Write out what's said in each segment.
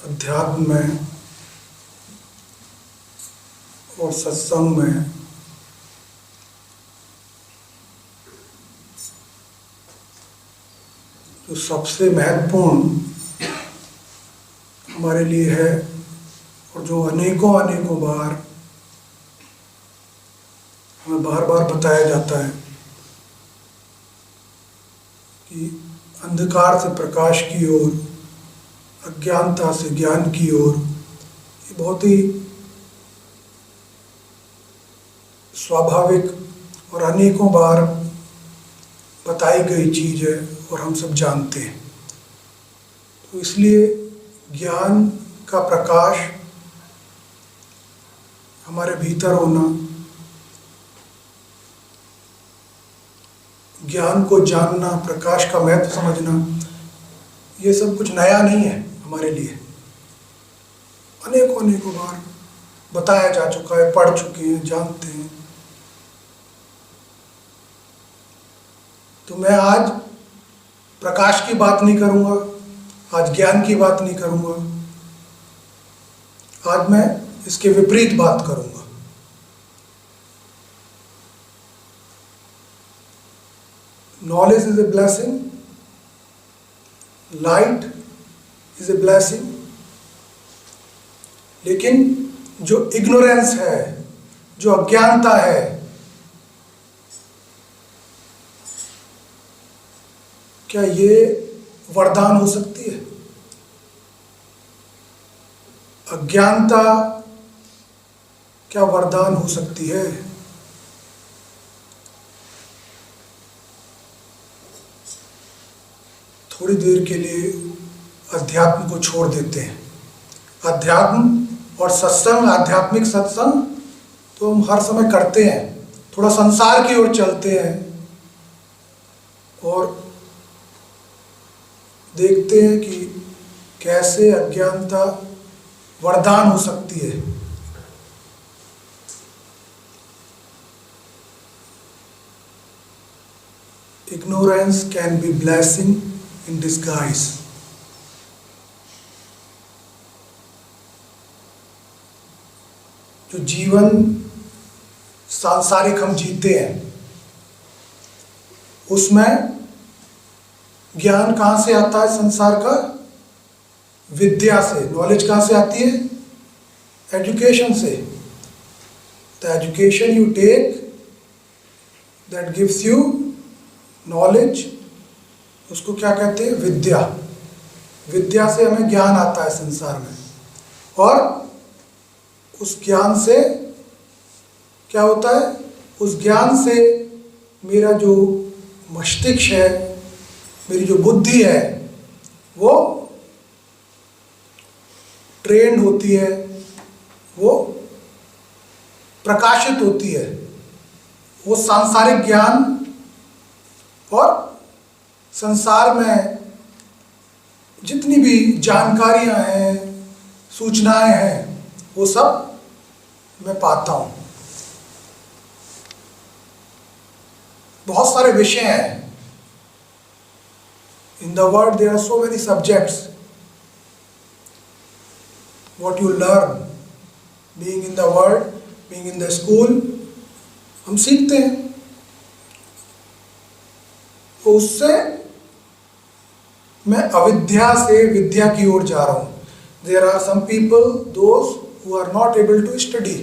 अध्यात्म में और सत्संग में जो सबसे महत्वपूर्ण हमारे लिए है और जो अनेकों अनेकों बार हमें बार बार बताया जाता है कि अंधकार से प्रकाश की ओर, अज्ञानता से ज्ञान की ओर, ये बहुत ही स्वाभाविक और अनेकों बार बताई गई चीज़ है और हम सब जानते हैं। तो इसलिए ज्ञान का प्रकाश हमारे भीतर होना, ज्ञान को जानना, प्रकाश का महत्व समझना, ये सब कुछ नया नहीं है हमारे लिए। अनेकों अनेकों बार बताया जा चुका है, पढ़ चुके हैं, जानते हैं। तो मैं आज प्रकाश की बात नहीं करूंगा, आज ज्ञान की बात नहीं करूंगा, आज मैं इसके विपरीत बात करूंगा। Knowledge is a blessing, light is a blessing, लेकिन जो इग्नोरेंस है, जो अज्ञानता है, क्या ये वरदान हो सकती है? अज्ञानता क्या वरदान हो सकती है? थोड़ी देर के लिए अध्यात्म को छोड़ देते हैं। अध्यात्म और सत्संग, आध्यात्मिक सत्संग तो हम हर समय करते हैं। थोड़ा संसार की ओर चलते हैं और देखते हैं कि कैसे अज्ञानता वरदान हो सकती है। Ignorance can be blessing in disguise. जो जीवन सांसारिक हम जीते हैं, उसमें ज्ञान कहाँ से आता है? संसार का विद्या से। नॉलेज कहाँ से आती है? एजुकेशन से। The education you take that gives you knowledge, उसको क्या कहते हैं? विद्या। विद्या से हमें ज्ञान आता है संसार में, और उस ज्ञान से क्या होता है? उस ज्ञान से मेरा जो मस्तिष्क है, मेरी जो बुद्धि है, वो ट्रेंड होती है, वो प्रकाशित होती है। वो सांसारिक ज्ञान और संसार में जितनी भी जानकारियां हैं, सूचनाएं हैं, वो सब मैं पाता हूँ। बहुत सारे विषय हैं। In the world there are so many subjects. What you learn, being in the world, being in the school, हम सीखते हैं। तो उससे मैं अविद्या से विद्या की ओर जा रहा हूँ। There are some people, those who are not able to study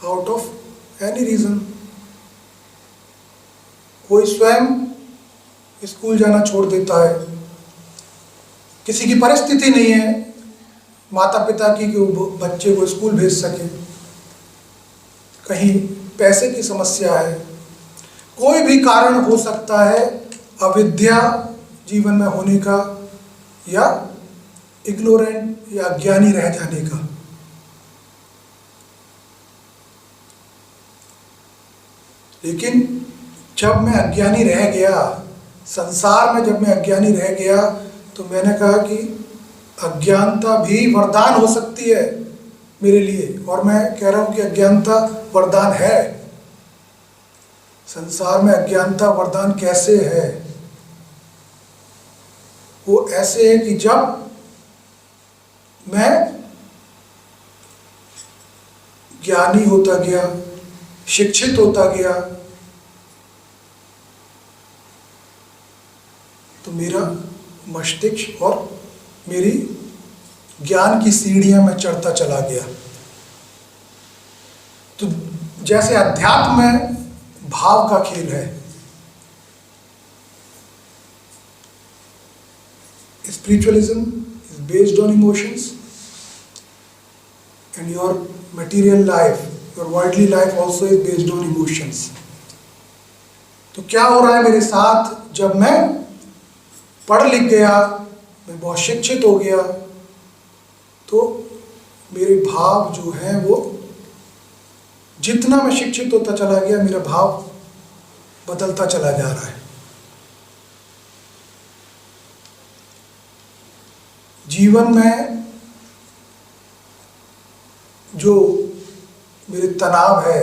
out of any reason. कोई स्वयं स्कूल जाना छोड़ देता है, किसी की परिस्थिति नहीं है माता पिता की कि वो बच्चे को स्कूल भेज सके, कहीं पैसे की समस्या है, कोई भी कारण हो सकता है अविद्या जीवन में होने का, या इग्नोरेंट या अज्ञानी रह जाने का। लेकिन जब मैं अज्ञानी रह गया, संसार में जब मैं अज्ञानी रह गया, तो मैंने कहा कि अज्ञानता भी वरदान हो सकती है मेरे लिए। और मैं कह रहा हूँ कि अज्ञानता वरदान है। संसार में अज्ञानता वरदान कैसे है? वो ऐसे है कि जब मैं ज्ञानी होता गया, शिक्षित होता गया, तो मेरा मस्तिष्क और मेरी ज्ञान की सीढ़ियां मैं चढ़ता चला गया। तो जैसे अध्यात्म में भाव का खेल है, spiritualism is based on emotions and your material life, your worldly life also is based on emotions. तो क्या हो रहा है मेरे साथ, जब मैं पढ़ लिख गया, मैं बहुत शिक्षित हो गया, तो मेरे भाव जो हैं वो, जितना मैं शिक्षित होता चला गया, मेरा भाव बदलता चला जा रहा है। जीवन में जो मेरे तनाव है,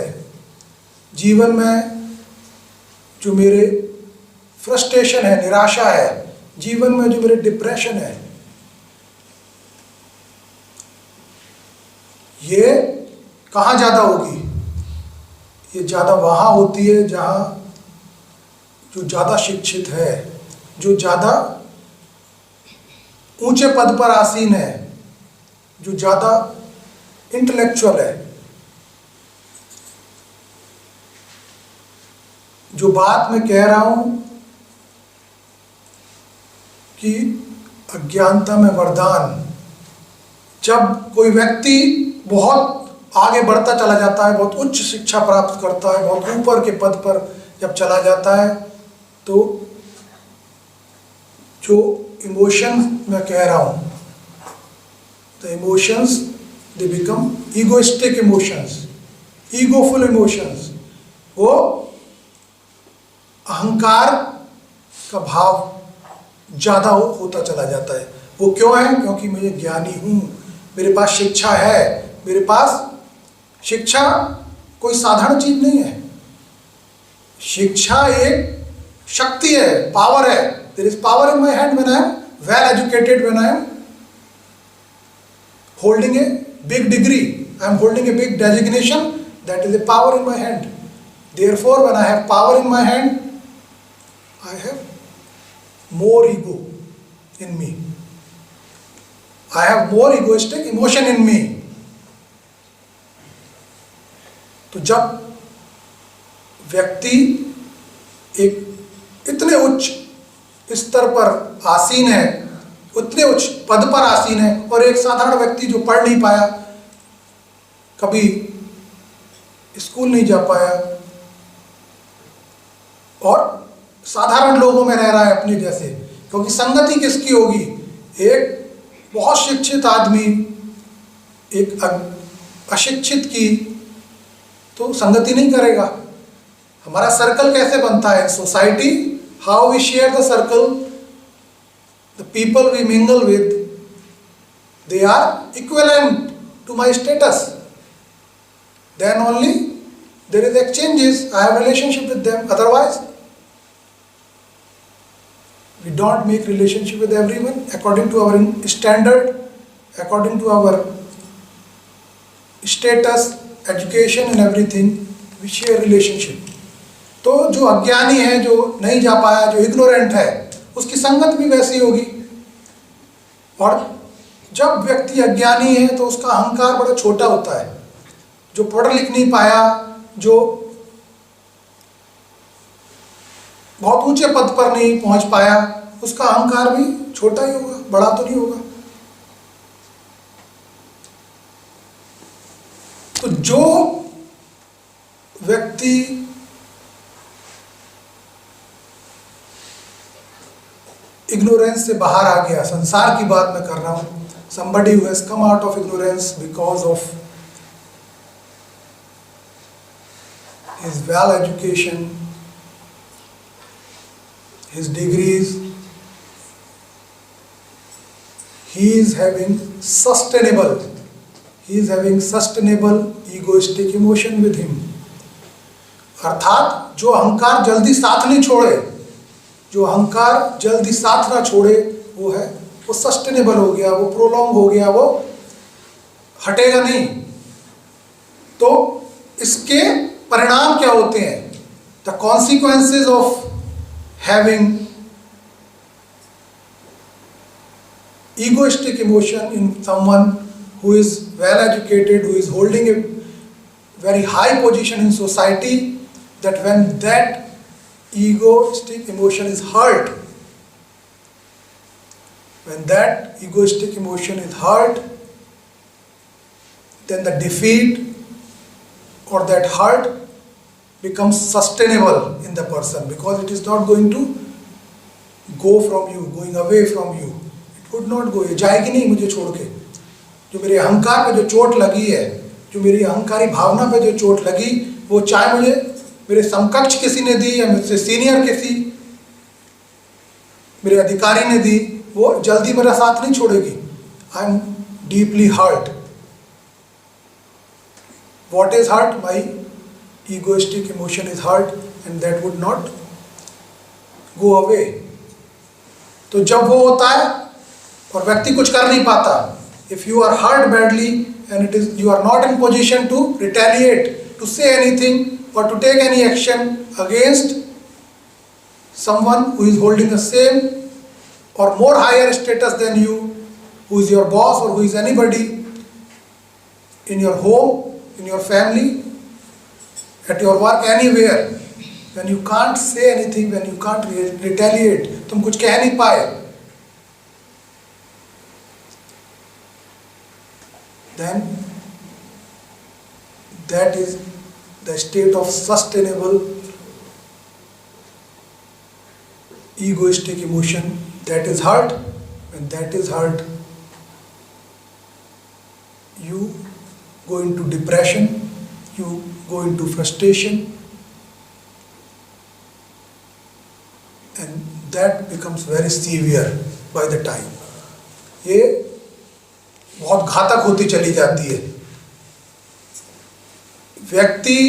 जीवन में जो मेरे फ्रस्ट्रेशन है, निराशा है, जीवन में जो मेरे डिप्रेशन है, ये कहाँ ज़्यादा होगी? ये ज़्यादा वहाँ होती है जहाँ जो ज़्यादा शिक्षित है, जो ज़्यादा ऊंचे पद पर आसीन है, जो ज़्यादा इंटेलेक्चुअल है। जो बात मैं कह रहा हूँ कि अज्ञानता में वरदान, जब कोई व्यक्ति बहुत आगे बढ़ता चला जाता है, बहुत उच्च शिक्षा प्राप्त करता है, बहुत ऊपर के पद पर जब चला जाता है, तो जो इमोशंस मैं कह रहा हूँ, the emotions they become egoistic emotions, egoful emotions, वो अहंकार का भाव ज़्यादा होता चला जाता है। वो क्यों है? क्योंकि मैं ज्ञानी हूँ, मेरे पास शिक्षा है। मेरे पास शिक्षा कोई साधारण चीज नहीं है। शिक्षा एक शक्ति है, पावर है। There is power in my hand when I am well educated, when I am holding a big degree, I am holding a big designation, that is a power in my hand. Therefore when I have power in my hand, I have more ego in me. I have more egoistic emotion in me. तो जब व्यक्ति एक इतने उच्च स्तर पर आसीन है, उतने उच्च पद पर आसीन है, और एक साधारण व्यक्ति जो पढ़ नहीं पाया, कभी स्कूल नहीं जा पाया और साधारण लोगों में रह रहा है अपने जैसे, क्योंकि संगति किसकी होगी? एक बहुत शिक्षित आदमी एक अशिक्षित की तो संगति नहीं करेगा। हमारा सर्कल कैसे बनता है? Society, how we share the circle, the people we mingle with, they are equivalent to my status, then only there is exchanges, I have relationship with them, otherwise we don't make relationship with everyone according to our standard, according to our status, education and everything, we share relationship. तो जो अज्ञानी है, जो नहीं जा पाया, जो ignorant है, उसकी संगत भी वैसी होगी। और जब व्यक्ति अज्ञानी है तो उसका अहंकार बड़ा छोटा होता है। जो पढ़ लिख नहीं पाया, जो बहुत ऊंचे पद पर नहीं पहुंच पाया, उसका अहंकार भी छोटा ही होगा, बड़ा तो नहीं होगा। तो जो व्यक्ति इग्नोरेंस से बाहर आ गया, संसार की बात मैं कर रहा हूं, somebody who has come out of ignorance because of his well education, his degrees, he is having sustainable egoistic emotion with him. अर्थात जो अहंकार जल्दी साथ नहीं छोड़े, जो अहंकार जल्दी साथ ना छोड़े, वो है वो सस्टेनेबल हो गया, वो प्रोलॉन्ग हो गया, वो हटेगा नहीं। तो इसके परिणाम क्या होते हैं? The consequences of having egoistic emotion in someone who is well educated, who is holding a very high position in society, that when that egoistic emotion is hurt, when that egoistic emotion is hurt, then the defeat or that hurt becomes sustainable in the person, because it is not going to go from you, going away from you. Would not go, ये जाएगी नहीं मुझे छोड़ के। जो मेरे अहंकार पे जो चोट लगी है, जो मेरी अहंकारी भावना पे जो चोट लगी, वो चाहे मुझे मेरे समकक्ष किसी ने दी या मुझसे सीनियर किसी मेरे अधिकारी ने दी, वो जल्दी मेरा साथ नहीं छोड़ेगी। I am deeply hurt. What is hurt? My egoistic emotion is hurt and that would not go away। तो जब वो होता है और व्यक्ति कुछ कर नहीं पाता, if you are hurt badly and it is you are not in position to retaliate, to say anything or to take any action against someone who is holding the same or more higher status than you, who is your boss or who is anybody in your home, in your family, at your work, anywhere, when you can't say anything, when you can't retaliate, तुम कुछ कह नहीं पाए, then that is the state of sustainable egoistic emotion that is hurt. When that is hurt, you go into depression, you go into frustration, and that becomes very severe by the time. ये बहुत घातक होती चली जाती है। व्यक्ति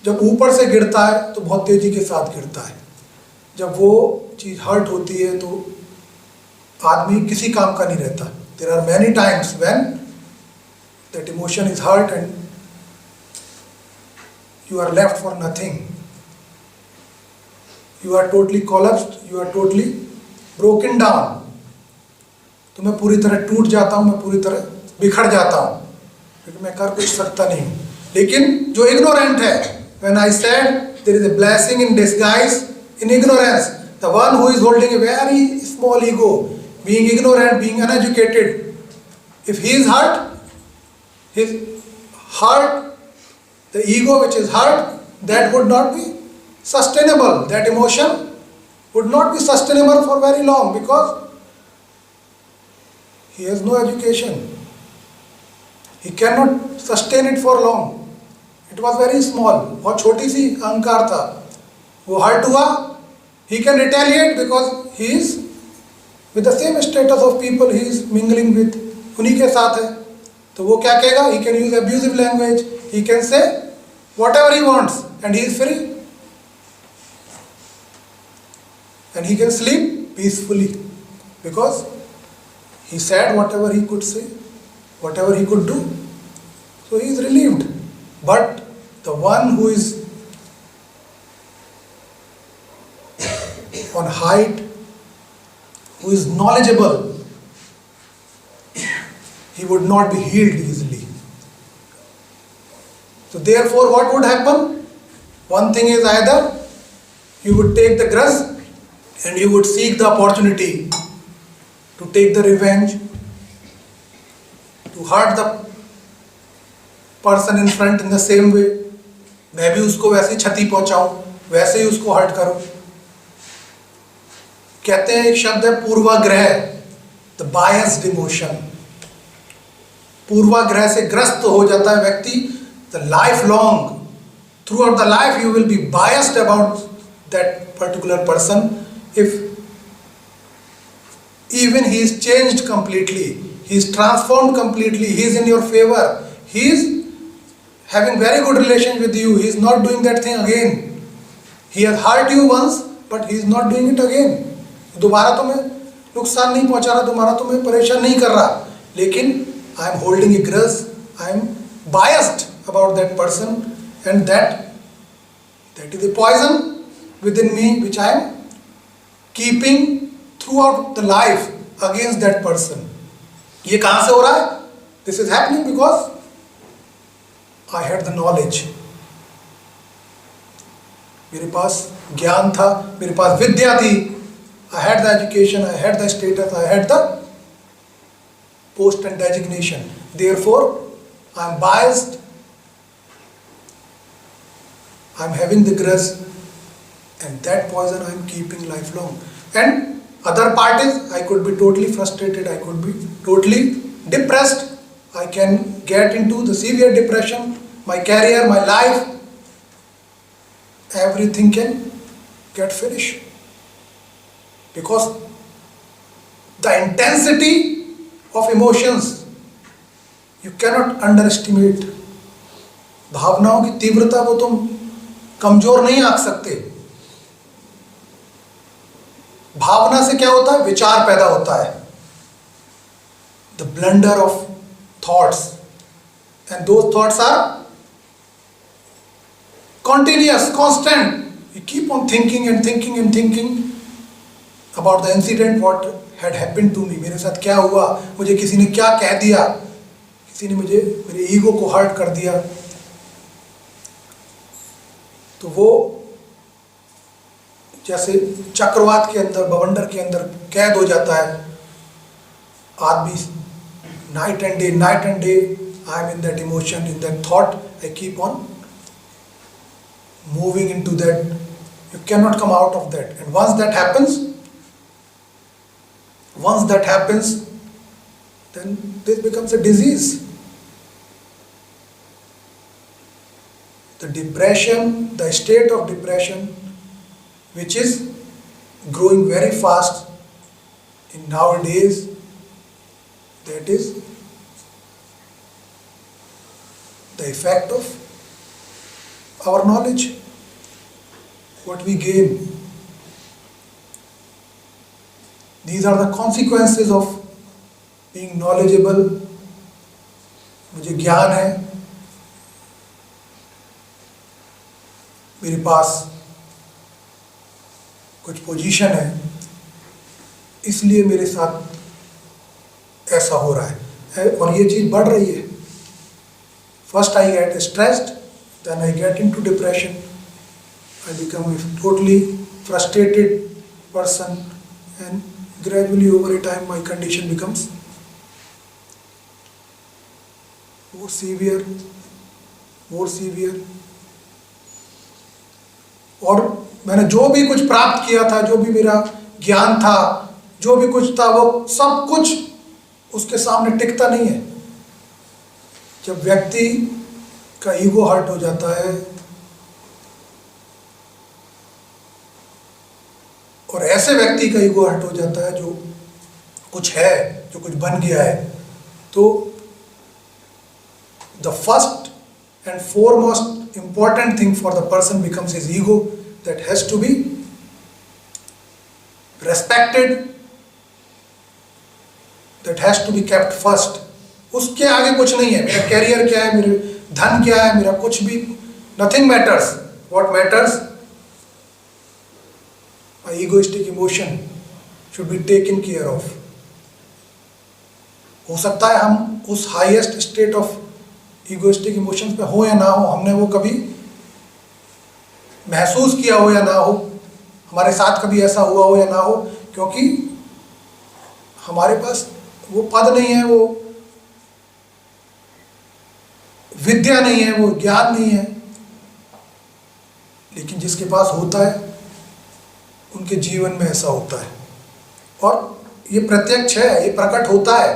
जब ऊपर से गिरता है तो बहुत तेजी के साथ गिरता है। जब वो चीज़ हर्ट होती है तो आदमी किसी काम का नहीं रहता। There are many times when that emotion is hurt and you are left for nothing, you are totally collapsed, you are totally broken down. तो मैं पूरी तरह टूट जाता हूँ, मैं पूरी तरह बिखर जाता हूँ, क्योंकि मैं कर कुछ सकता नहीं हूँ। लेकिन जो इग्नोरेंट है, when I said there is a blessing in disguise in ignorance, the one who is holding a very small ego, being ignorant, being uneducated, if he is hurt, his heart, the ego which is hurt, that would not be sustainable. That emotion would not be sustainable for very long, because he has no education. He cannot sustain it for long. It was very small, बहुत छोटी सी अहंकार था, वो hurt हुआ, he can retaliate because he is with the same status of people he is mingling with, उन्हीं के साथ है। तो वो क्या कहेगा? he can use abusive language, he can say whatever he wants and he is free, and he can sleep peacefully because he said whatever he could say, whatever he could do, so he is relieved. But the one who is on height, who is knowledgeable, he would not be healed easily. So therefore what would happen? One thing is, either you would take the grudge and you would seek the opportunity to take the revenge, to hurt the person in front in the same way, मैं भी उसको वैसे क्षति पहुंचाऊं, वैसे ही उसको hurt करूं। कहते हैं एक शब्द है पूर्वाग्रह, द बायस्ड इमोशन। पूर्वाग्रह से ग्रस्त हो जाता है व्यक्ति, the life long, through out the life you will be biased about that particular person. If even he is changed completely, he is transformed completely, he is in your favor, he is having very good relation with you, he is not doing that thing again, he has hurt you once but he is not doing it again, दोबारा तुम्हें नुकसान नहीं पहुंचा रहा तुम्हारा, तुम्हें परेशान नहीं कर रहा, लेकिन I am holding a grudge, I am biased about that person, and that is a poison within me which I am keeping throughout the life against that person. ये कहां से हो रहा है? This is happening because I had the knowledge. मेरे पास ज्ञान था, मेरे पास विद्या थी. I had the education, I had the status, I had the post and designation. Therefore, I am biased. I am having the grudge, and that poison I am keeping lifelong. And other part is, I could be totally frustrated, I could be totally depressed. I can get into the severe depression. My career, my life, everything can get finished. Because the intensity of emotions you cannot underestimate. भावनाओं की तीव्रता को तुम कमजोर नहीं आंक सकते. भावना से क्या होता है? विचार पैदा होता है. The blunder of thoughts, and those thoughts are continuous, constant. You keep on thinking and thinking and thinking about the incident, what had happened to me. मेरे साथ क्या हुआ, मुझे किसी ने क्या कह दिया, किसी ने मुझे मेरे ईगो को हर्ट कर दिया. तो वो जैसे चक्रवात के अंदर, बवंडर के अंदर कैद हो जाता है आदमी. Night and day I am in that emotion, in that thought. I keep on moving into that. You can not come out of that. And once that happens, then this becomes a disease. The depression, the state of depression, which is growing very fast in nowadays, that is the effect of our knowledge, what we gain. These are the consequences of being knowledgeable. मुझे ज्ञान है, मेरे पास कुछ position है, इसलिए मेरे साथ ऐसा हो रहा है और ये चीज़ बढ़ रही है. First I get stressed, then I get into depression. I become a totally frustrated person, and gradually over a time my condition becomes more severe. और मैंने जो भी कुछ प्राप्त किया था, जो भी मेरा ज्ञान था, जो भी कुछ था, वो सब कुछ उसके सामने टिकता नहीं है. जब व्यक्ति का ईगो हर्ट हो जाता है और ऐसे व्यक्ति का ईगो हर्ट हो जाता है जो कुछ है, जो कुछ बन गया है, तो the first and foremost important thing for the person becomes his ego, that has to be respected, that has to be kept first. उसके आगे कुछ नहीं है. मेरा कैरियर क्या है, मेरे धन क्या है, मेरा कुछ भी, nothing matters. What matters, my egoistic emotion should be taken care of. हो सकता है हम उस highest state of egoistic emotions पे हो या ना हो, हमने वो कभी महसूस किया हो या ना हो, हमारे साथ कभी ऐसा हुआ हो या ना हो, क्योंकि हमारे पास वो पद नहीं है, वो विद्या नहीं है, वो ज्ञान नहीं है. लेकिन जिसके पास होता है उनके जीवन में ऐसा होता है, और ये प्रत्यक्ष है, ये प्रकट होता है,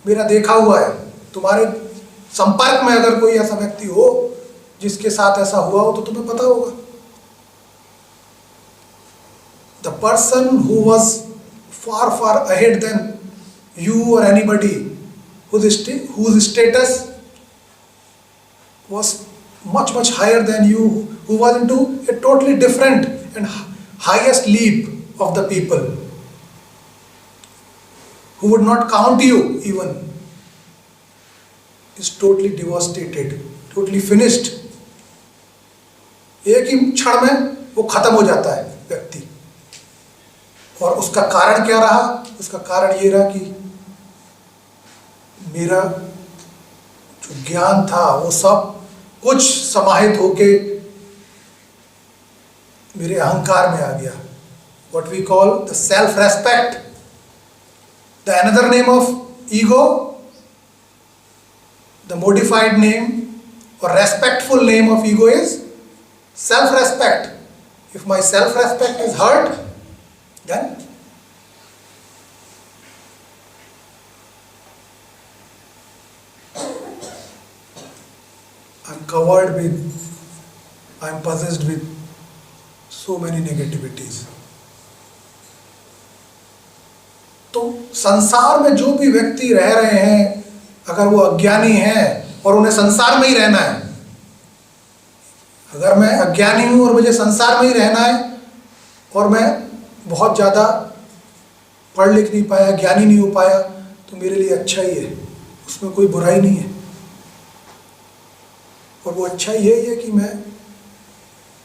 मेरा देखा हुआ है. तुम्हारे संपर्क में अगर कोई ऐसा व्यक्ति हो जिसके साथ ऐसा हुआ हो तो तुम्हें पता होगा. The person who was far ahead than you or anybody, whose status was much higher than you, who was into a totally different and highest leap of the people. who would not count you even, is totally devastated, totally finished. एक ही क्षण में वो खत्म हो जाता है व्यक्ति। और उसका कारण क्या रहा? उसका कारण ये रहा कि मेरा जो ज्ञान था वो सब कुछ समाहित होके मेरे अहंकार में आ गया। What we call the self-respect. The another name of ego, the modified name or respectful name of ego is self-respect. If my self-respect is hurt, then I'm possessed with so many negativities. तो संसार में जो भी व्यक्ति रह रहे हैं, अगर वो अज्ञानी हैं और उन्हें संसार में ही रहना है, अगर मैं अज्ञानी हूं और मुझे संसार में ही रहना है और मैं बहुत ज़्यादा पढ़ लिख नहीं पाया, ज्ञानी नहीं हो पाया, तो मेरे लिए अच्छा ही है, उसमें कोई बुराई नहीं है। और वो अच्छा यही है कि मैं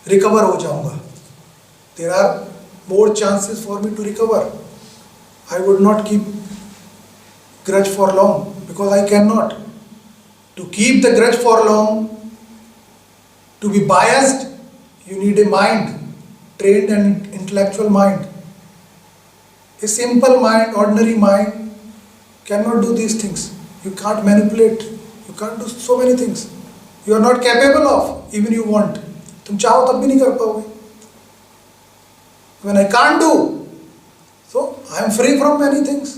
रिकवर हो जाऊंगा। There are more chances for me to recover. I would not keep grudge for long because I cannot. To keep the grudge for long, to be biased, you need a mind, trained and intellectual mind. A simple mind, ordinary mind cannot do these things. You can't manipulate. You can't do so many things. You are not capable of, even you want. तुम चाहो तब भी नहीं कर पाओगे. When I can't do, so I am free from many things.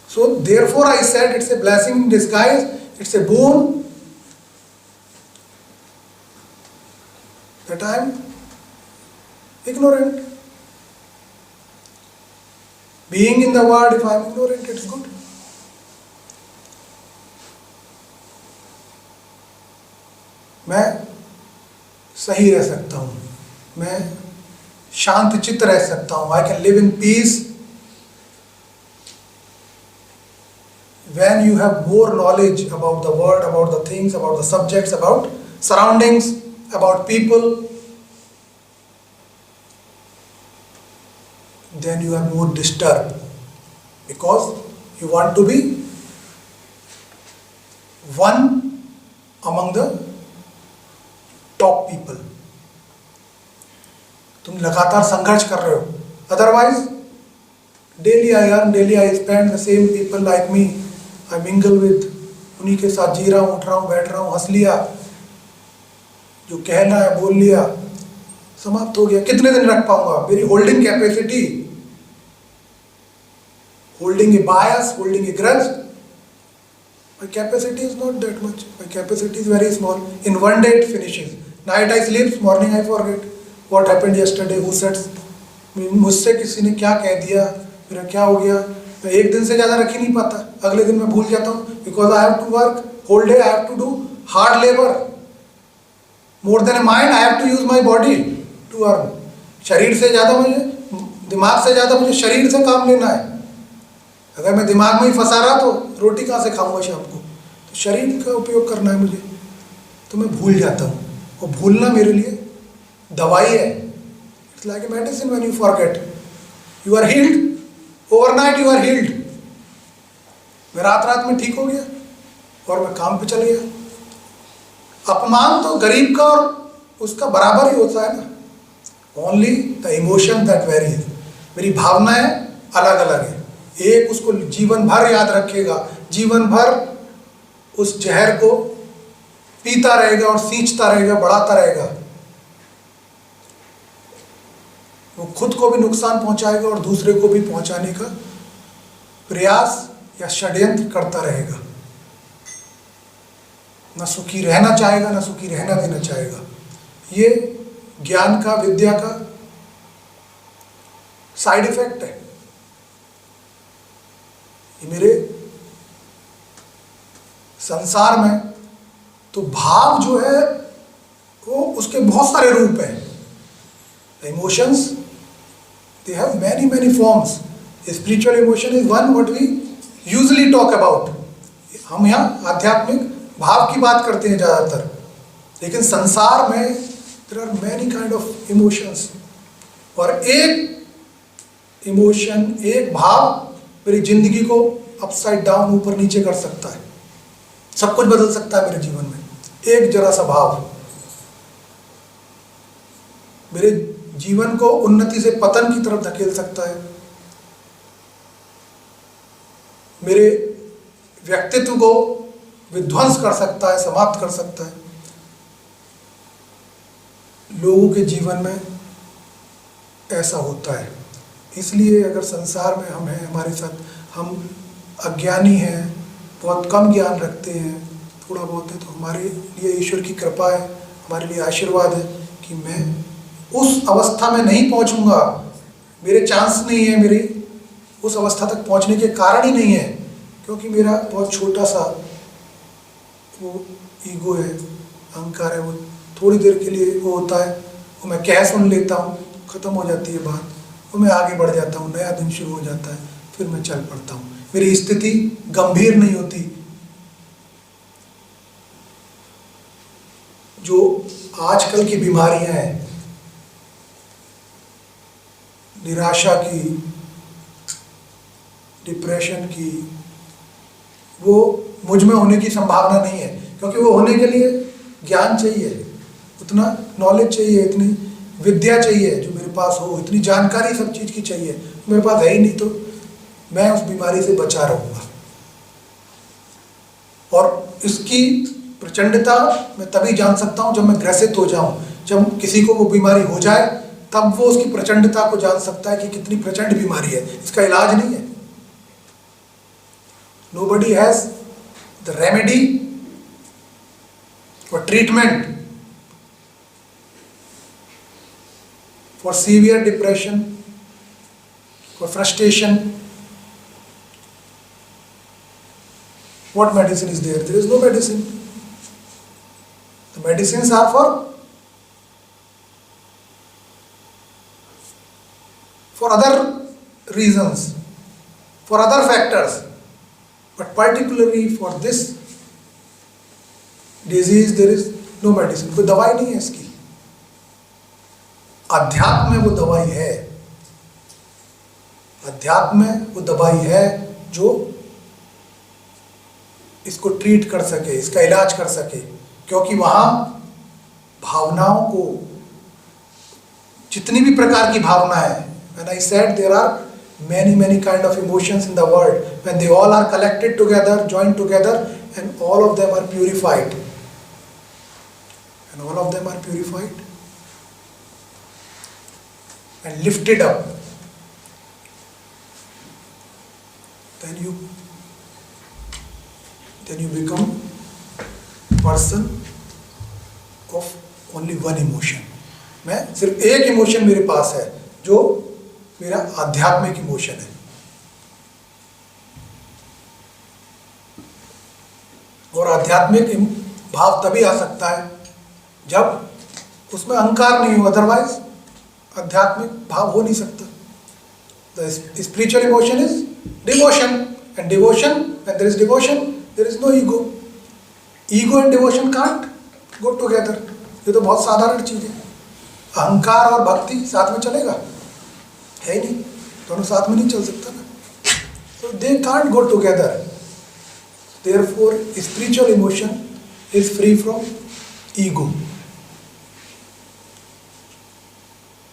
So therefore I said it's a blessing in disguise, it's a boon that I am ignorant. Being in the world, if I am ignorant, it's good. मैं सही रह सकता हूँ, मैं शांत चित्त रह सकता हूँ। I can live in peace when you have more knowledge about the world, about the things, about the subjects, about surroundings, about people, then you are more disturbed because you want to be one among the top people. तुम लगातार संघर्ष कर रहे हो। Otherwise daily I earn, daily I spend the same people like me, I mingle with, उन्हीं के साथ जी रहा हूँ, उठ रहा हूँ, बैठ रहा हूँ, हंस लिया, जो कहना है बोल लिया, समाप्त हो गया। कितने दिन रख पाऊंगा? मेरी holding capacity, holding A bias, holding a grudge, my capacity is not that much. My capacity is very small. In one day it finishes. Night I sleep, morning I forget what happened yesterday, who said, मुझसे किसी ने क्या कह दिया, मेरा क्या हो गया। मैं एक दिन से ज़्यादा रख ही नहीं पाता, अगले दिन मैं भूल जाता हूँ। Because I have to work whole day, I have to do hard labor. More than a mind, I have to use my body to earn. शरीर से ज़्यादा मुझे, दिमाग से ज़्यादा मुझे शरीर से काम लेना है। अगर मैं दिमाग में ही फंसा रहा तो रोटी कहाँ से खाऊंगा शाम को? तो शरीर का उपयोग करना है मुझे, तो मैं भूल जाता हूँ। और भूलना मेरे लिए दवाई है। It's like a medicine when you forget, you are healed, overnight you are healed. मैं रात में ठीक हो गया और मैं काम पे चल गया। अपमान तो गरीब का और उसका बराबर ही होता है ना। Only the emotion that varies. मेरी भावनाएं अलग अलग है। एक उसको जीवन भर याद रखेगा, जीवन भर उस जहर को पीता रहेगा और सींचता रहेगा, बढ़ाता रहेगा। वो खुद को भी नुकसान पहुंचाएगा और दूसरे को भी पहुंचाने का प्रयास या षड्यंत्र करता रहेगा। ना सुखी रहना चाहेगा, ना सुखी रहना देना चाहेगा। ये ज्ञान का, विद्या का साइड इफेक्ट है। ये मेरे संसार में तो भाव जो है वो उसके बहुत सारे रूप हैं। Emotions They have many forms. Spiritual emotion is one what we usually talk about. हम यहाँ आध्यात्मिक भाव की बात करते हैं ज़्यादातर, लेकिन संसार में there are many kind of emotions. और एक इमोशन, एक भाव मेरी जिंदगी को अपसाइड डाउन, ऊपर नीचे कर सकता है, सब कुछ बदल सकता है मेरे जीवन में। एक जरा सा भाव मेरे जीवन को उन्नति से पतन की तरफ धकेल सकता है, मेरे व्यक्तित्व को विध्वंस कर सकता है, समाप्त कर सकता है। लोगों के जीवन में ऐसा होता है। इसलिए अगर संसार में हम हैं, हमारे साथ हम अज्ञानी हैं, बहुत कम ज्ञान रखते हैं, थोड़ा बहुत है, तो हमारे लिए ईश्वर की कृपा है, हमारे लिए आशीर्वाद है कि मैं उस अवस्था में नहीं पहुंचूंगा, मेरे चांस नहीं है, मेरी उस अवस्था तक पहुंचने के कारण ही नहीं है, क्योंकि मेरा बहुत छोटा सा वो ईगो है, अहंकार है, वो थोड़ी देर के लिए वो होता है, वो मैं कह सुन लेता हूँ, ख़त्म हो जाती है बात, वो मैं आगे बढ़ जाता हूँ, नया दिन शुरू हो जाता है, फिर मैं चल पड़ता हूँ, मेरी स्थिति गंभीर नहीं होती। जो आजकल की बीमारियां हैं, निराशा की, डिप्रेशन की, वो मुझ में होने की संभावना नहीं है, क्योंकि वो होने के लिए ज्ञान चाहिए, उतना नॉलेज चाहिए, इतनी विद्या चाहिए जो मेरे पास हो, इतनी जानकारी सब चीज़ की चाहिए, मेरे पास है ही नहीं, तो मैं उस बीमारी से बचा रहूँगा। और इसकी प्रचंडता मैं तभी जान सकता हूँ जब मैं ग्रसित हो जाऊँ, जब किसी को वो बीमारी हो जाए, तब वो उसकी प्रचंडता को जान सकता है कि कितनी प्रचंड बीमारी है, इसका इलाज नहीं है। Nobody has the remedy or treatment for severe depression, for frustration. What medicine is there? There is no medicine. The medicines are for other reasons, for other factors, but particularly for this disease there is no medicine. कोई दवाई नहीं है इसकी। अध्यात्म में वो दवाई है, अध्यात्म में वो दवाई है जो इसको ट्रीट कर सके, इसका इलाज कर सके, क्योंकि वहाँ भावनाओं को, जितनी भी प्रकार की भावना है, when I said there are many kind of emotions in the world, when they all are collected together, joined together, and all of them are purified, and all of them are purified and lifted up, then you become person of only one emotion. मैं सिर्फ एक emotion मेरे पास है जो मेरा आध्यात्मिक emotion है, और आध्यात्मिक भाव तभी आ सकता है जब उसमें अहंकार नहीं हो, अदरवाइज आध्यात्मिक भाव हो नहीं सकता। The spiritual emotion is devotion, and devotion, when there is devotion, there is no ego. Ego and devotion can't go together. ये तो बहुत साधारण चीज है। अहंकार और भक्ति साथ में चलेगा? है ही नहीं, दोनों साथ में नहीं चल सकता ना। So they can't go together. Therefore, spiritual emotion is free from ego.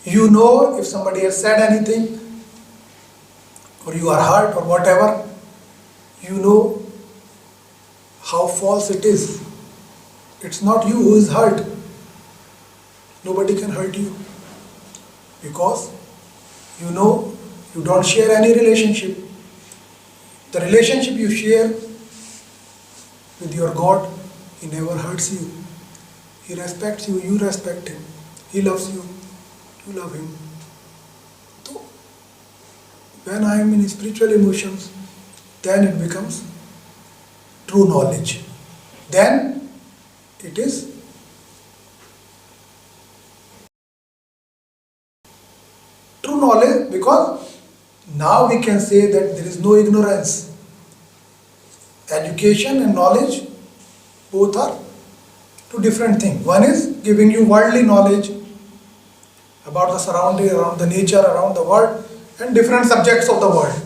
You know if somebody has said anything, or you are hurt or whatever, you know how false it is. It's not you who is hurt. Nobody can hurt you, because you know you don't share any relationship. The relationship you share with your God, He never hurts you. He respects you, you respect Him. He loves you, you love Him. So, when I am in spiritual emotions, then it becomes true knowledge. Then it is true knowledge, because Because now we can say that there is no ignorance. Education and knowledge both are two different things. One is giving you worldly knowledge about the surrounding, around the nature, around the world, and different subjects of the world.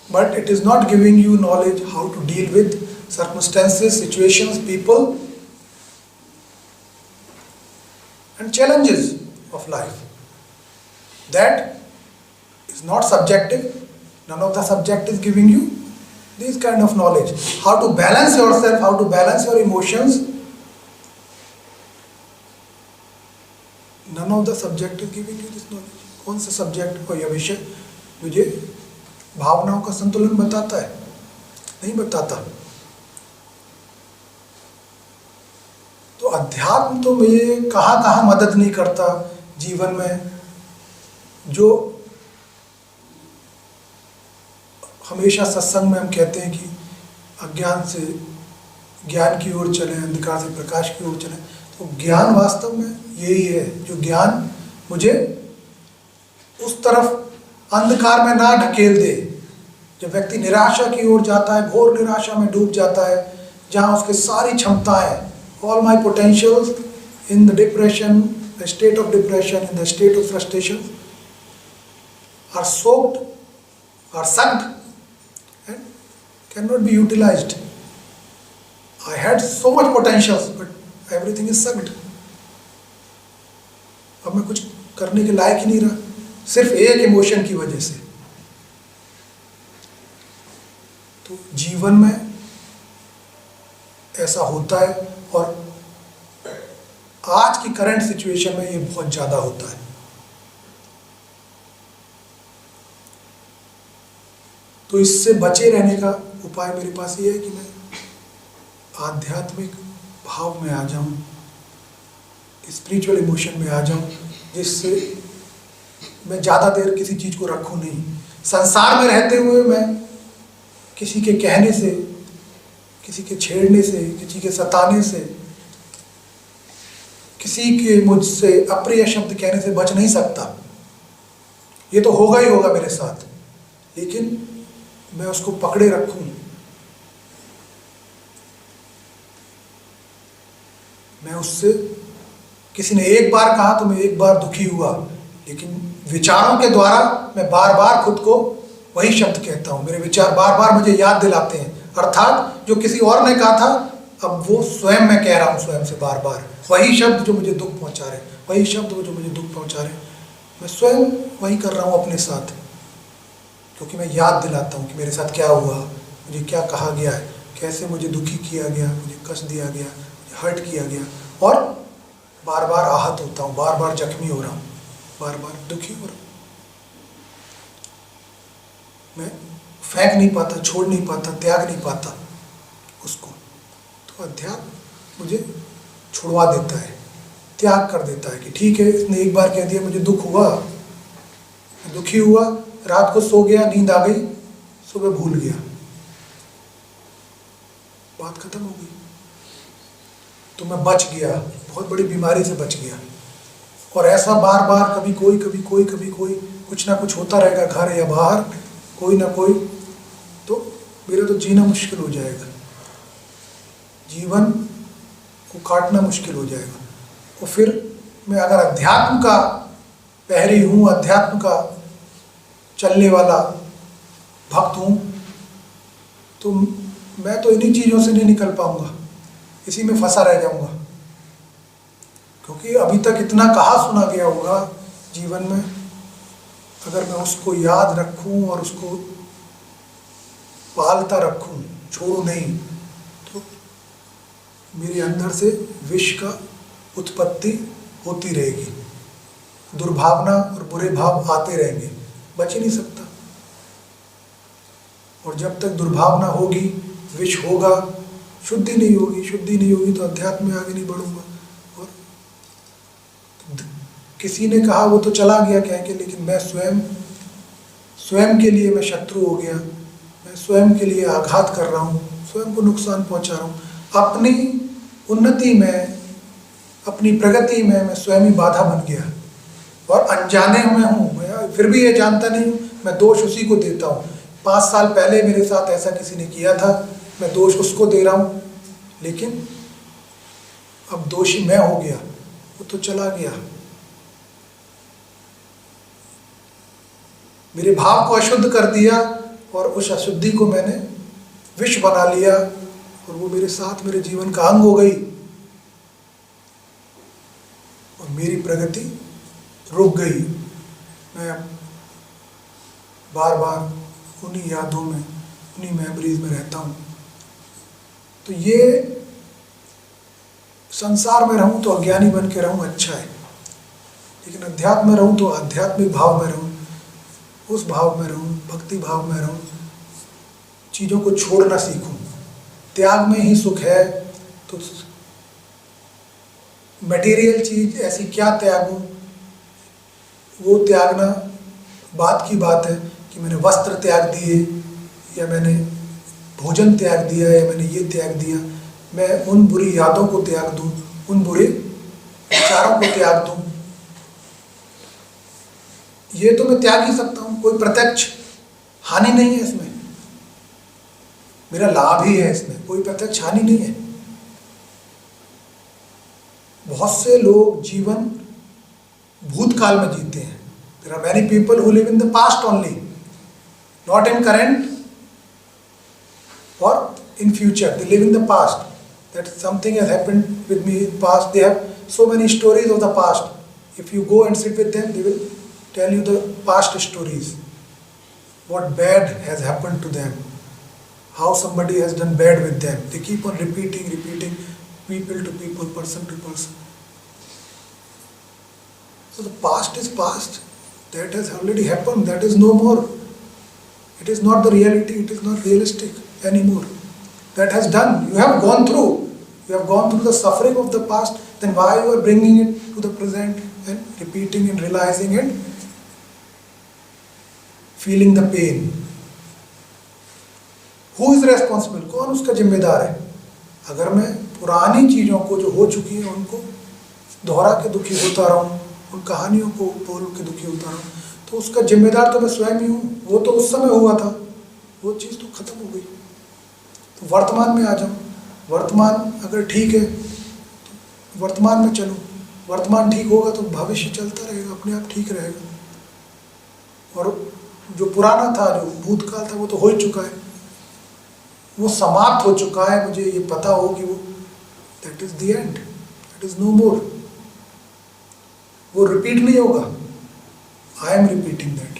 But it is not giving you knowledge how to deal with circumstances, situations, people, and challenges of life. That is not subjective. None of the subject is giving you this kind of knowledge. How to balance yourself, how to balance your emotions. None of the subject is giving you this knowledge. कौन सा subject को यह विषय मुझे भावनाओं का संतुलन बताता है? नहीं बताता। तो अध्यात्म तो मुझे कहाँ मदद नहीं करता जीवन में। जो हमेशा सत्संग में हम कहते हैं कि अज्ञान से ज्ञान की ओर चलें, अंधकार से प्रकाश की ओर चलें, तो ज्ञान वास्तव में यही है जो ज्ञान मुझे उस तरफ अंधकार में ना ढकेल दे। जब व्यक्ति निराशा की ओर जाता है, घोर निराशा में डूब जाता है, जहाँ उसके सारी क्षमताएं, all my potentials in the depression, the state of depression, in the state of frustration are soaked, are sucked and cannot be utilized. I had so much potentials, but everything is sucked. अब मैं कुछ करने के लायक ही नहीं रहा, सिर्फ एक emotion की वजह से। तो जीवन में ऐसा होता है और आज की करंट सिचुएशन में ये बहुत ज़्यादा होता है। तो इससे बचे रहने का उपाय मेरे पास ये है कि मैं आध्यात्मिक भाव में आ जाऊं, स्पिरिचुअल इमोशन में आ जाऊं, जिससे मैं ज़्यादा देर किसी चीज़ को रखूं नहीं। संसार में रहते हुए मैं किसी के कहने से, किसी के छेड़ने से, किसी के सताने से, किसी के मुझसे अप्रिय शब्द कहने से बच नहीं सकता। ये तो होगा ही होगा मेरे साथ, लेकिन मैं उसको पकड़े रखूं। मैं उससे, किसी ने एक बार कहा तो मैं एक बार दुखी हुआ, लेकिन विचारों के द्वारा मैं बार बार खुद को वही शब्द कहता हूँ। मेरे विचार बार बार मुझे याद दिलाते हैं, अर्थात जो किसी और ने कहा था अब वो स्वयं मैं कह रहा हूँ स्वयं से बार बार। वही शब्द जो मुझे दुख पहुँचा रहे, वही शब्द जो मुझे दुख पहुँचा रहे, मैं स्वयं वही कर रहा हूँ अपने साथ, क्योंकि मैं याद दिलाता हूँ कि मेरे साथ क्या हुआ, मुझे क्या कहा गया है, कैसे मुझे दुखी किया गया, मुझे कष्ट दिया गया, मुझे हर्ट किया गया, और बार बार आहत होता हूँ, बार बार जख्मी हो रहा हूँ, बार बार दुखी हो रहा हूँ। मैं फेंक नहीं पाता, छोड़ नहीं पाता, त्याग नहीं पाता उसको। तो अध्यात्म मुझे छुड़वा देता है, त्याग कर देता है कि ठीक है, इसने एक बार कह दिया, मुझे दुख हुआ, दुखी हुआ, रात को सो गया, नींद आ गई, सुबह भूल गया, बात खत्म हो गई। तो मैं बच गया, बहुत बड़ी बीमारी से बच गया। और ऐसा बार बार कभी कोई कुछ ना कुछ होता रहेगा, घर या बाहर कोई ना कोई, तो मेरा तो जीना मुश्किल हो जाएगा, जीवन को काटना मुश्किल हो जाएगा। और फिर मैं अगर अध्यात्म का पहरी हूँ, अध्यात्म का चलने वाला भक्त हूँ, तो मैं तो इन्हीं चीज़ों से नहीं निकल पाऊँगा, इसी में फंसा रह जाऊँगा। क्योंकि अभी तक इतना कहा सुना गया होगा जीवन में, अगर मैं उसको याद रखूं और उसको पालता रखूं, छोड़ूं नहीं, तो मेरे अंदर से विष का उत्पत्ति होती रहेगी, दुर्भावना और बुरे भाव आते रहेंगे, बच ही नहीं सकता। और जब तक दुर्भावना होगी, विष होगा, शुद्धि नहीं होगी, तो अध्यात्म में आगे नहीं बढ़ूंगा। और किसी ने कहा वो तो चला गया कह के, लेकिन मैं स्वयं के लिए मैं शत्रु हो गया, मैं स्वयं के लिए आघात कर रहा हूँ, स्वयं को नुकसान पहुँचा रहा हूँ। अपनी उन्नति में, अपनी प्रगति में मैं स्वयं ही बाधा बन गया, और अनजाने में हूँ, मैं फिर भी ये जानता नहीं हूँ, मैं दोष उसी को देता हूँ। 5 साल पहले मेरे साथ ऐसा किसी ने किया था, मैं दोष उसको दे रहा हूँ, लेकिन अब दोषी मैं हो गया, वो तो चला गया। मेरे भाव को अशुद्ध कर दिया और उस अशुद्धि को मैंने विष बना लिया और वो मेरे साथ मेरे जीवन का अंग हो गई और मेरी प्रगति रुक गई। मैं बार बार उन्हीं यादों में, उन्हीं मेमोरीज में रहता हूँ। तो ये संसार में रहूँ तो अज्ञानी बन के रहूँ, अच्छा है, लेकिन अध्यात्म में रहूँ तो आध्यात्मिक भाव में रहूँ, उस भाव में रहूँ, भक्ति भाव में रहूँ, चीज़ों को छोड़ना सीखूँ। त्याग में ही सुख है, तो मटेरियल चीज ऐसी क्या त्यागूं, वो त्यागना बात की बात है कि मैंने वस्त्र त्याग दिए या मैंने भोजन त्याग दिया या मैंने ये त्याग दिया। मैं उन बुरी यादों को त्याग दूं, उन बुरे विचारों को त्याग दूं, ये तो मैं त्याग ही सकता हूँ। कोई प्रत्यक्ष हानि नहीं है इसमें, मेरा लाभ ही है इसमें, कोई प्रत्यक्ष हानि नहीं है। बहुत से लोग जीवन भूतकाल में जीते हैं। There are many people who live in the past only, not in current or in future. They live in the past. That something has happened with me in past. They have so many stories of the past. If you go and sit with them, they will tell you the past stories. What bad has happened to them. How somebody has done bad with them. They keep on repeating, people to people, person to person. So the past is past. That has already happened. That is no more. It is not the reality. It is not realistic anymore. That has done. You have gone through. You have gone through the suffering of the past. Then why you are bringing it to the present and repeating and realizing it, feeling the pain? Who is responsible? कौन उसका जिम्मेदार है? अगर मैं पुरानी चीज़ों को जो हो चुकी हैं उनको दोहरा के दुखी होता रहूँ, उन कहानियों को बोल के दुखी होता रहूँ, तो उसका जिम्मेदार तो मैं स्वयं ही हूँ। वो तो उस समय हुआ था, वो चीज़ तो खत्म हो गई। तो वर्तमान में आ जाऊँ, वर्तमान अगर ठीक है तो वर्तमान में चलूँ, वर्तमान ठीक होगा तो भविष्य चलता रहेगा, अपने आप ठीक रहेगा। और जो पुराना था, जो भूतकाल था, वो तो हो ही चुका है, वो समाप्त हो चुका है। मुझे ये पता हो कि वो that is the end, that is no more. वो रिपीट नहीं होगा। I am repeating that.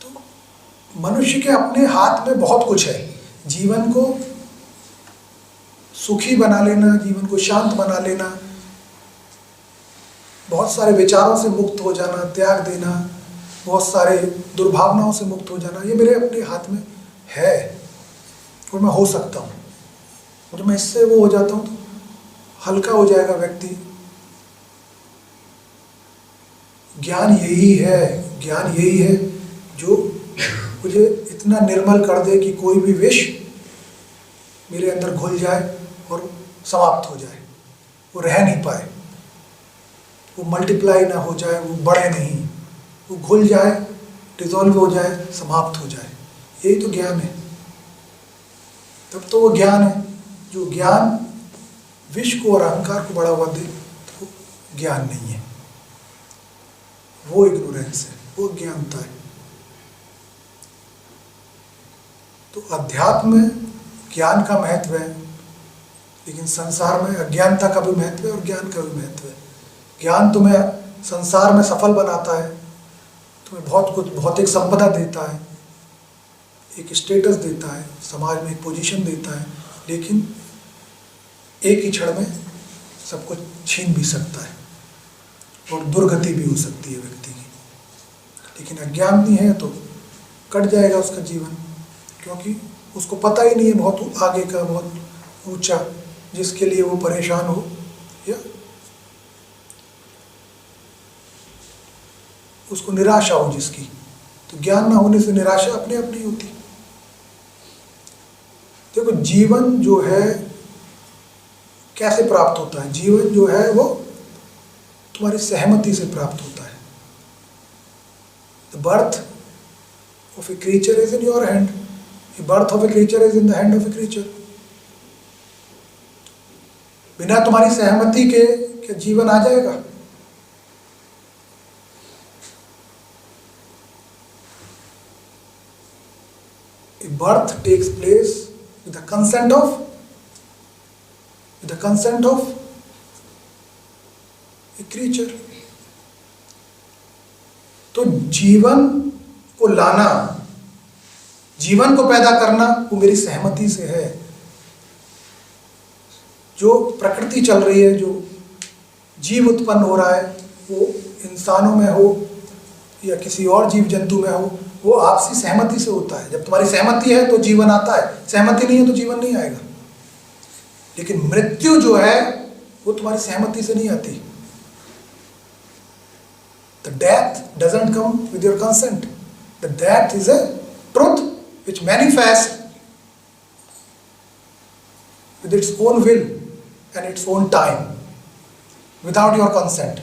तो मनुष्य के अपने हाथ में बहुत कुछ है। जीवन को सुखी बना लेना, जीवन को शांत बना लेना, बहुत सारे विचारों से मुक्त हो जाना, त्याग देना, बहुत सारे दुर्भावनाओं से मुक्त हो जाना, ये मेरे अपने हाथ में है और मैं हो सकता हूँ। और मैं इससे वो हो जाता हूँ तो हल्का हो जाएगा व्यक्ति। ज्ञान यही है, ज्ञान यही है जो मुझे इतना निर्मल कर दे कि कोई भी विष मेरे अंदर घुल जाए और समाप्त हो जाए, वो रह नहीं पाए, वो मल्टीप्लाई ना हो जाए, वो बढ़े नहीं, वो घुल जाए, डिजॉल्व हो जाए, समाप्त हो जाए। यही तो ज्ञान है। तब तो वो ज्ञान है। जो ज्ञान विष को और अहंकार को बढ़ावा दे तो ज्ञान नहीं है, वो इग्नोरेंस है, वो ज्ञानता है। तो अध्यात्म में ज्ञान का महत्व है, लेकिन संसार में अज्ञानता का भी महत्व है और ज्ञान का भी महत्व है। ज्ञान तुम्हें संसार में सफल बनाता है, तुम्हें बहुत कुछ भौतिक संपदा देता है, एक स्टेटस देता है, समाज में एक पोजीशन देता है, लेकिन एक ही क्षण में सब कुछ छीन भी सकता है और दुर्गति भी हो सकती है व्यक्ति की। लेकिन अज्ञान नहीं है तो कट जाएगा उसका जीवन, क्योंकि उसको पता ही नहीं है बहुत आगे का, बहुत ऊंचा, जिसके लिए वो परेशान हो या उसको निराशा हो जिसकी। तो ज्ञान ना होने से निराशा अपने आप नहीं होती। देखो, जीवन जो है कैसे प्राप्त होता है? जीवन जो है वो तुम्हारी सहमति से प्राप्त होता है। The birth of A creature is in your hand, the birth of A creature is in the hand of A creature. बिना तुम्हारी सहमति के क्या जीवन आ जाएगा? A birth takes place with the consent of a creature. तो जीवन को लाना, जीवन को पैदा करना वो मेरी सहमति से है। जो प्रकृति चल रही है, जो जीव उत्पन्न हो रहा है, वो इंसानों में हो या किसी और जीव जंतु में हो, वो आपसी सहमति से होता है। जब तुम्हारी सहमति है तो जीवन आता है, सहमति नहीं है तो जीवन नहीं आएगा। लेकिन मृत्यु जो है वो तुम्हारी सहमति से नहीं आती। The death doesn't come with your consent. The death is a truth which manifests with its own will and its own time without your consent.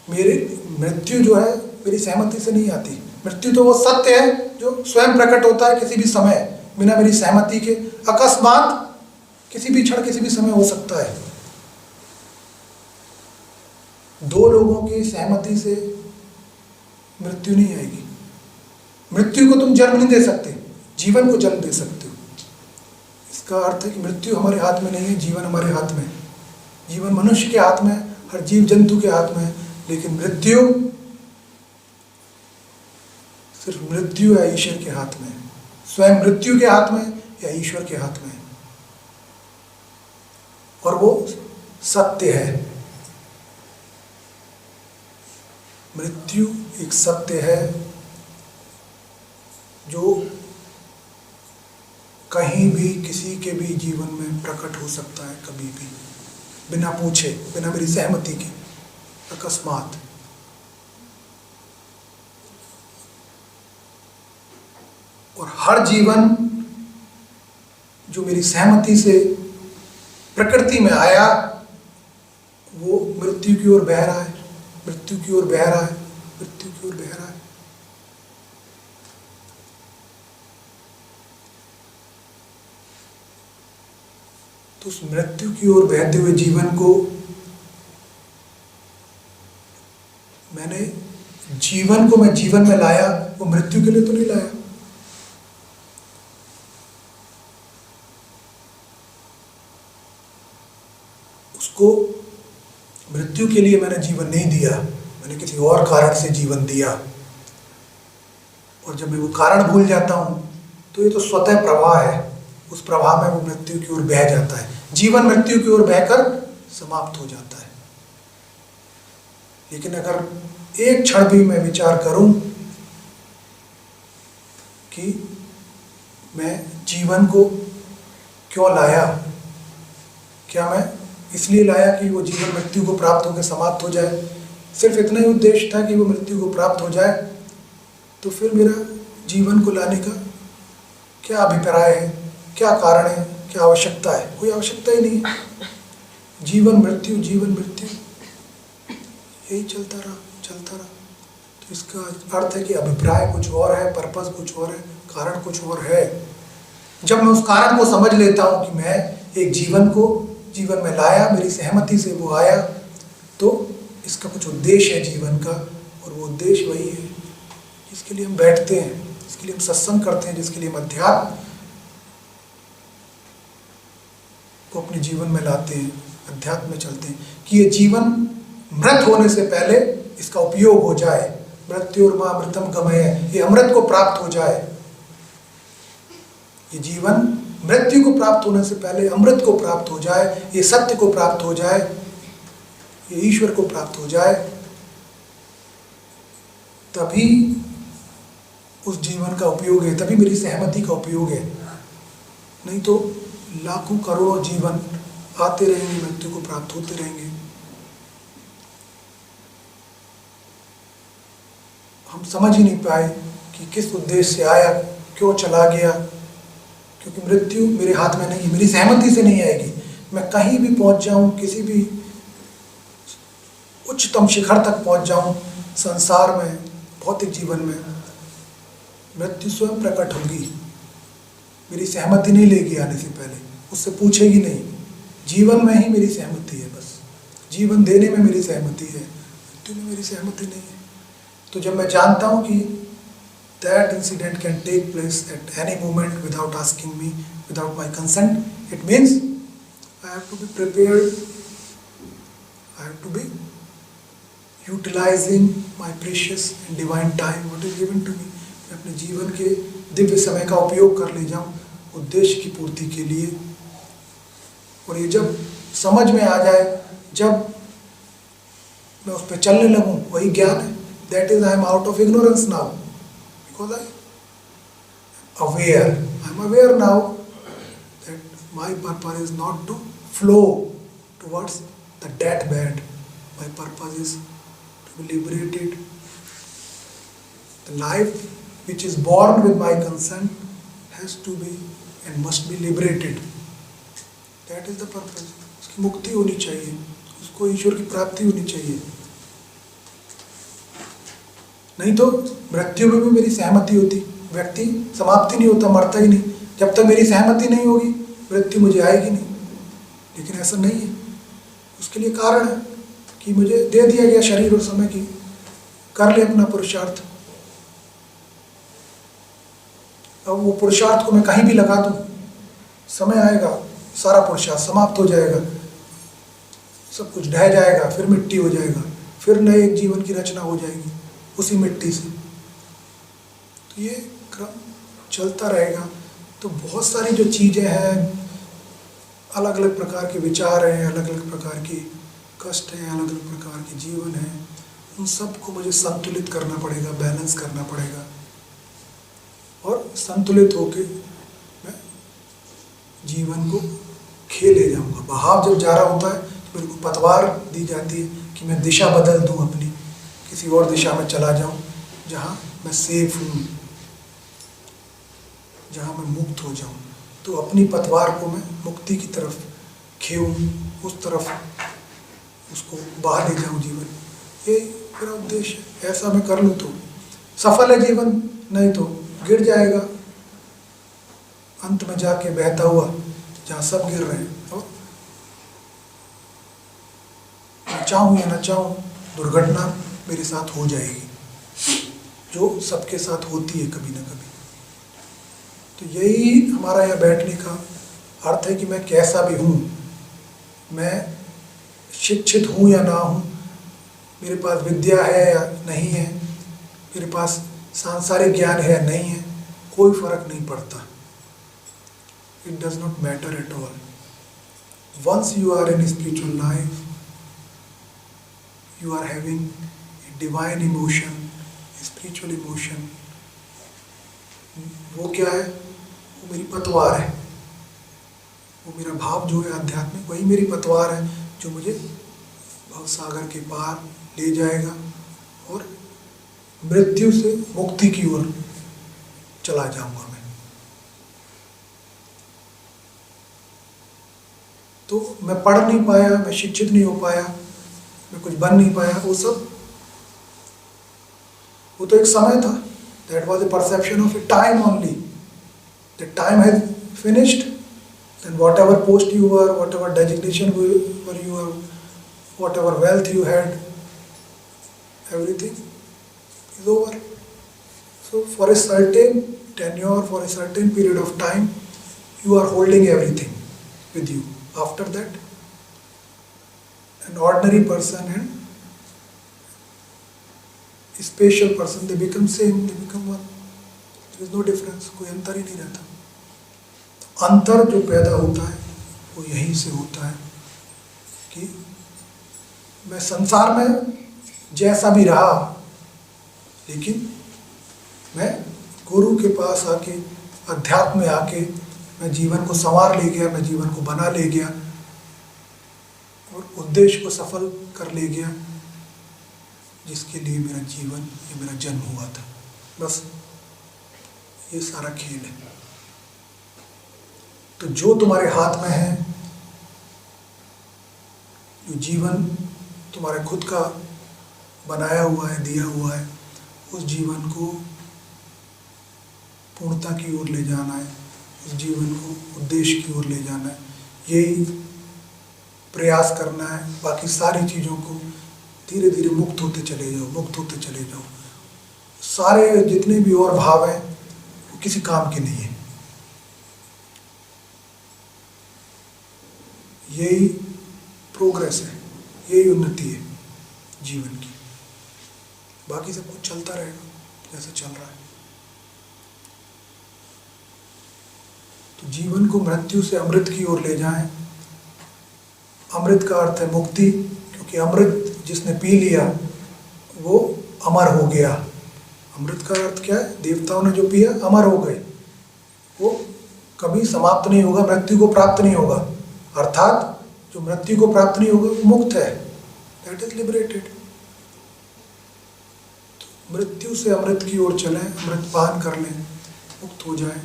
मेरी मृत्यु जो है मेरी सहमति से नहीं आती। मृत्यु तो वो सत्य है जो स्वयं प्रकट होता है किसी भी समय बिना मेरी सहमति के, अकस्मात किसी भी क्षण किसी भी समय हो सकता है। दो लोगों की सहमति से मृत्यु नहीं आएगी। मृत्यु को तुम जन्म नहीं दे सकते, जीवन को जन्म दे सकते हो। इसका अर्थ है कि मृत्यु हमारे हाथ में नहीं है, जीवन हमारे हाथ में है। जीवन मनुष्य के हाथ में है, हर जीव जंतु के हाथ में है, लेकिन मृत्यु सिर्फ मृत्यु या ईश्वर के हाथ में है। स्वयं मृत्यु के हाथ में या ईश्वर के हाथ में है, और वो सत्य है। मृत्यु एक सत्य है जो कहीं भी किसी के भी जीवन में प्रकट हो सकता है, कभी भी, बिना पूछे, बिना मेरी सहमति के, अकस्मात। और हर जीवन जो मेरी सहमति से प्रकृति में आया वो मृत्यु की ओर बह रहा है, मृत्यु की ओर बह रहा है, मृत्यु की ओर बह रहा है। तो उस मृत्यु की ओर बहते हुए जीवन को मैं जीवन में लाया, वो मृत्यु के लिए तो नहीं लाया। उसको मृत्यु के लिए मैंने जीवन नहीं दिया, मैंने किसी और कारण से जीवन दिया। और जब मैं वो कारण भूल जाता हूं तो ये तो स्वतः प्रवाह है, उस प्रवाह में वो मृत्यु की ओर बह जाता है। जीवन मृत्यु की ओर बहकर समाप्त हो जाता है। लेकिन अगर एक क्षण भी मैं विचार करूं कि मैं जीवन को क्यों लाया, क्या मैं इसलिए लाया कि वो जीवन मृत्यु को प्राप्त होकर समाप्त हो जाए, सिर्फ इतना ही उद्देश्य था कि वो मृत्यु को प्राप्त हो जाए, तो फिर मेरा जीवन को लाने का क्या अभिप्राय है, क्या कारण है, क्या आवश्यकता है? कोई आवश्यकता ही नहीं है। जीवन मृत्यु यही चलता रहा। तो इसका अर्थ है कि अभिप्राय कुछ और है, पर्पस कुछ और है, कारण कुछ और है। जब मैं उस कारण को समझ लेता हूँ कि मैं एक जीवन में लाया, मेरी सहमति से वो आया, तो इसका कुछ उद्देश्य है जीवन का, और वो उद्देश्य वही है जिसके लिए हम बैठते हैं, जिसके लिए हम सत्संग करते हैं, जिसके लिए हम अध्यात्म को अपने जीवन में लाते हैं, अध्यात्म में चलते हैं, कि ये जीवन मृत होने से पहले इसका उपयोग हो जाए। मृत्युर्मा अमृतम गमय, ये अमृत को प्राप्त हो जाए। ये जीवन मृत्यु को प्राप्त होने से पहले अमृत को प्राप्त हो जाए, ये सत्य को प्राप्त हो जाए, ये ईश्वर को प्राप्त हो जाए, तभी उस जीवन का उपयोग है, तभी मेरी सहमति का उपयोग है। नहीं तो लाखों करोड़ों जीवन आते रहेंगे, मृत्यु को प्राप्त होते रहेंगे। हम समझ ही नहीं पाए कि किस उद्देश्य से आया, क्यों चला गया, क्योंकि मृत्यु मेरे हाथ में नहीं, मेरी सहमति से नहीं आएगी। मैं कहीं भी पहुंच जाऊं, किसी भी उच्चतम शिखर तक पहुंच जाऊं संसार में, भौतिक जीवन में, मृत्यु स्वयं प्रकट होगी, मेरी सहमति नहीं लेगी आने से पहले, उससे पूछेगी नहीं, जीवन में ही मेरी सहमति है, बस जीवन देने में मेरी सहमति है, मृत्यु में मेरी सहमति नहीं है। तो जब मैं जानता हूँ कि that incident can take place at any moment without asking me, without my consent, it means I have to be prepared, I have to be utilizing my precious and divine time what is given to me। मैं अपने जीवन के दिव्य समय का उपयोग कर ले जाऊं उद्देश्य की पूर्ति के लिए। और ये जब समझ में आ जाए, जब मैं उस पर चलने लगूं, वही ज्ञान है। That is, I am out of ignorance now because I am aware now that my purpose is not to flow towards the deathbed. My purpose is to be liberated. The life which is born with my consent has to be and must be liberated. That is the purpose. उसकी मुक्ति होनी चाहिए, उसको ईश्वर की प्राप्ति होनी चाहिए। नहीं तो मृत्यु में भी मेरी सहमति होती, व्यक्ति समाप्ति नहीं होता, मरता ही नहीं। जब तक मेरी सहमति नहीं होगी मृत्यु मुझे आएगी नहीं। लेकिन ऐसा नहीं है, उसके लिए कारण है कि मुझे दे दिया गया शरीर और समय की, कर ले अपना पुरुषार्थ। अब वो पुरुषार्थ को मैं कहीं भी लगा दूं, समय आएगा सारा पुरुषार्थ समाप्त हो जाएगा, सब कुछ ढह जाएगा, फिर मिट्टी हो जाएगा, फिर नए एक जीवन की रचना हो जाएगी उसी मिट्टी से। तो ये क्रम चलता रहेगा। तो बहुत सारी जो चीज़ें हैं, अलग अलग प्रकार के विचार हैं, अलग अलग प्रकार के कष्ट हैं, अलग अलग प्रकार के जीवन हैं, उन सबको मुझे संतुलित करना पड़ेगा, बैलेंस करना पड़ेगा। और संतुलित होके मैं जीवन को खेले जाऊंगा। बहाव जब जा रहा होता है तो मेरे को पतवार दी जाती है कि मैं दिशा बदल दूं, अपनी किसी और दिशा में चला जाऊं जहां मैं सेफ हूं, जहां मैं मुक्त हो जाऊं। तो अपनी पतवार को मैं मुक्ति की तरफ खेऊं, उस तरफ उसको बहा ले जाऊं जीवन। यही मेरा उद्देश्य है। ऐसा मैं कर लूं तो सफल है जीवन, नहीं तो गिर जाएगा अंत में जाके बहता हुआ जहाँ सब गिर रहे हैं। और मैं चाहूँ या ना चाहूँ दुर्घटना मेरे साथ हो जाएगी, जो सबके साथ होती है कभी ना कभी। तो यही हमारा यहाँ बैठने का अर्थ है कि मैं कैसा भी हूँ, मैं शिक्षित हूँ या ना हूँ, मेरे पास विद्या है या नहीं है, मेरे पास सांसारिक ज्ञान है या नहीं है, कोई फर्क नहीं पड़ता। It does not matter at all. Once you are in spiritual life, you are having a divine emotion, a spiritual emotion. वो क्या है? वो मेरी पतवार है। वो मेरा भाव जो है आध्यात्मिक, वही मेरी पतवार है जो मुझे भवसागर के पार ले जाएगा और मृत्यु से मुक्ति की ओर चला जाऊंगा मैं। तो मैं पढ़ नहीं पाया, मैं शिक्षित नहीं हो पाया, मैं कुछ बन नहीं पाया, वो तो एक समय था। That was a perception of a time only. The time has finished, then whatever post you were, whatever designation were you were, whatever wealth you had, everything is over. So for a certain tenure, for a certain period of time, you are holding everything with you. After that, an ordinary person and a special person, they become same, they become one. There is no difference, कोई अंतर ही नहीं रहता। अंतर जो पैदा होता है वो यहीं से होता है कि मैं संसार में जैसा भी रहा, लेकिन मैं गुरु के पास आके, अध्यात्म में आके मैं जीवन को संवार ले गया, मैं जीवन को बना ले गया और उद्देश्य को सफल कर ले गया जिसके लिए मेरा जीवन या मेरा जन्म हुआ था। बस ये सारा खेल है। तो जो तुम्हारे हाथ में है, जो जीवन तुम्हारे खुद का बनाया हुआ है, दिया हुआ है, उस जीवन को पूर्णता की ओर ले जाना है, उस जीवन को उद्देश्य की ओर ले जाना है, यही प्रयास करना है। बाकी सारी चीज़ों को धीरे धीरे मुक्त होते चले जाओ, मुक्त होते चले जाओ। सारे जितने भी और भाव हैं वो किसी काम के नहीं है। यही प्रोग्रेस है, यही उन्नति है जीवन की। बाकी सब कुछ चलता रहेगा जैसे चल रहा है। तो जीवन को मृत्यु से अमृत की ओर ले जाएं। अमृत का अर्थ है मुक्ति, क्योंकि अमृत जिसने पी लिया वो अमर हो गया। अमृत का अर्थ क्या है? देवताओं ने जो पिया अमर हो गए, वो कभी समाप्त नहीं होगा, मृत्यु को प्राप्त नहीं होगा। अर्थात जो मृत्यु को प्राप्त नहीं होगा वो मुक्त है, दैट इज लिबरेटेड। तो मृत्यु से अमृत की ओर चलें, अमृत पान कर लें, मुक्त हो जाए,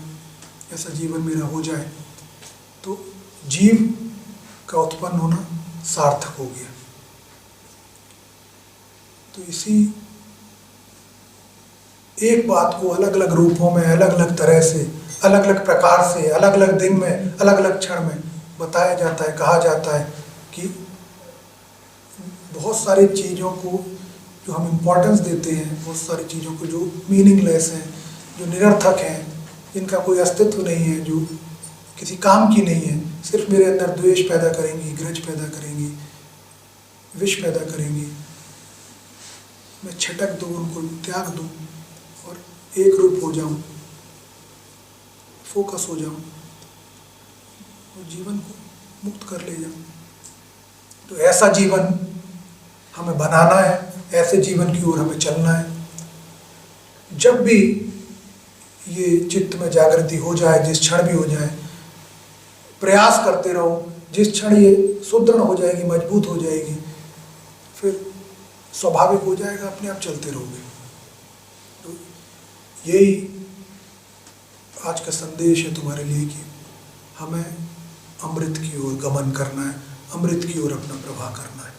ऐसा जीवन मेरा हो जाए, तो जीव का उत्पन्न होना सार्थक हो गया। तो इसी एक बात को अलग अलग रूपों में, अलग अलग तरह से, अलग अलग प्रकार से, अलग अलग दिन में, अलग अलग क्षण में बताया जाता है, कहा जाता है कि बहुत सारी चीज़ों को जो हम इम्पोर्टेंस देते हैं, बहुत सारी चीज़ों को जो मीनिंगलेस हैं, जो निरर्थक हैं, जिनका कोई अस्तित्व नहीं है, जो किसी काम की नहीं है, सिर्फ मेरे अंदर द्वेष पैदा करेंगी, ग्रज पैदा करेंगी, विष पैदा करेंगी, मैं छटक दूँ, उनको त्याग दूँ और एक रूप हो जाऊँ, फोकस हो जाऊँ और जीवन को मुक्त कर ले जाऊँ। तो ऐसा जीवन हमें बनाना है, ऐसे जीवन की ओर हमें चलना है। जब भी ये चित्त में जागृति हो जाए, जिस क्षण भी हो जाए, प्रयास करते रहो। जिस क्षण ये सुदृढ़ हो जाएगी, मजबूत हो जाएगी, फिर स्वाभाविक हो जाएगा, अपने आप चलते रहोगे। तो यही आज का संदेश है तुम्हारे लिए कि हमें अमृत की ओर गमन करना है, अमृत की ओर अपना प्रवाह करना है।